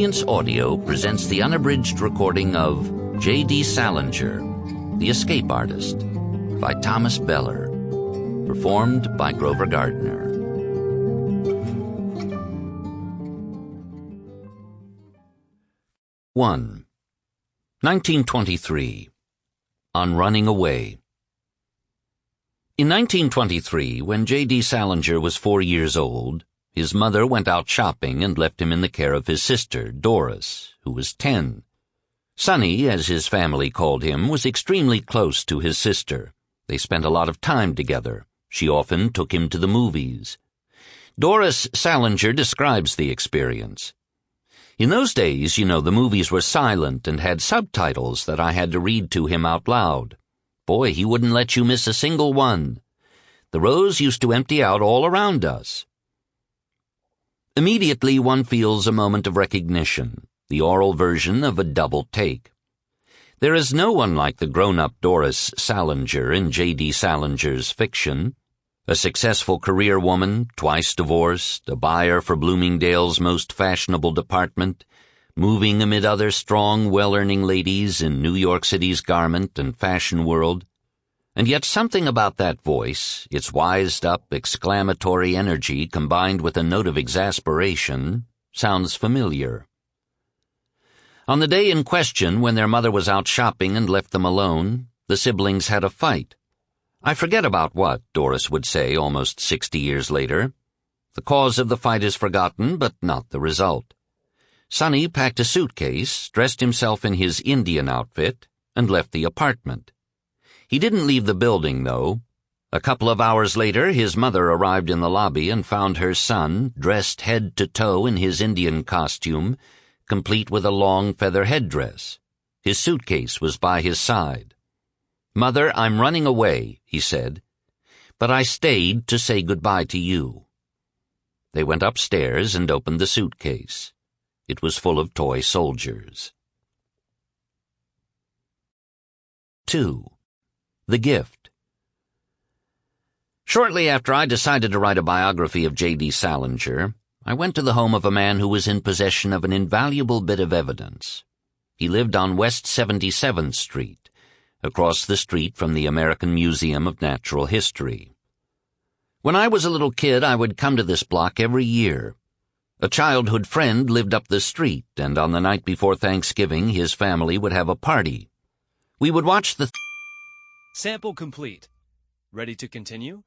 Brilliance Audio presents the unabridged recording of J.D. Salinger, The Escape Artist, by Thomas Beller, performed by Grover Gardner. One, 1923. On Running Away. In 1923, when J.D. Salinger was 4 years old, his mother went out shopping and left him in the care of his sister, Doris, who was 10. Sonny, as his family called him, was extremely close to his sister. They spent a lot of time together. She often took him to the movies. Doris Salinger describes the experience. In those days, the movies were silent and had subtitles that I had to read to him out loud. Boy, he wouldn't let you miss a single one. The rows used to empty out all around us. Immediately one feels a moment of recognition, the oral version of a double take. There is no one like the grown-up Doris Salinger in J.D. Salinger's fiction. A successful career woman, twice divorced, a buyer for Bloomingdale's most fashionable department, moving amid other strong, well-earning ladies in New York City's garment and fashion world. And yet something about that voice, its wised-up, exclamatory energy combined with a note of exasperation, sounds familiar. On the day in question, when their mother was out shopping and left them alone, the siblings had a fight. I forget about what, Doris would say almost 60 years later. The cause of the fight is forgotten, but not the result. Sonny packed a suitcase, dressed himself in his Indian outfit, and left the apartment. He didn't leave the building, though. A couple of hours later, his mother arrived in the lobby and found her son, dressed head to toe in his Indian costume, complete with a long feather headdress. His suitcase was by his side. "Mother, I'm running away," he said, "but I stayed to say goodbye to you." They went upstairs and opened the suitcase. It was full of toy soldiers. 2. The Gift. Shortly after I decided to write a biography of J.D. Salinger, I went to the home of a man who was in possession of an invaluable bit of evidence. He lived on West 77th Street, across the street from the American Museum of Natural History. When I was a little kid, I would come to this block every year. A childhood friend lived up the street, and on the night before Thanksgiving, his family would have a party. We would watch the Sample complete. Ready to continue?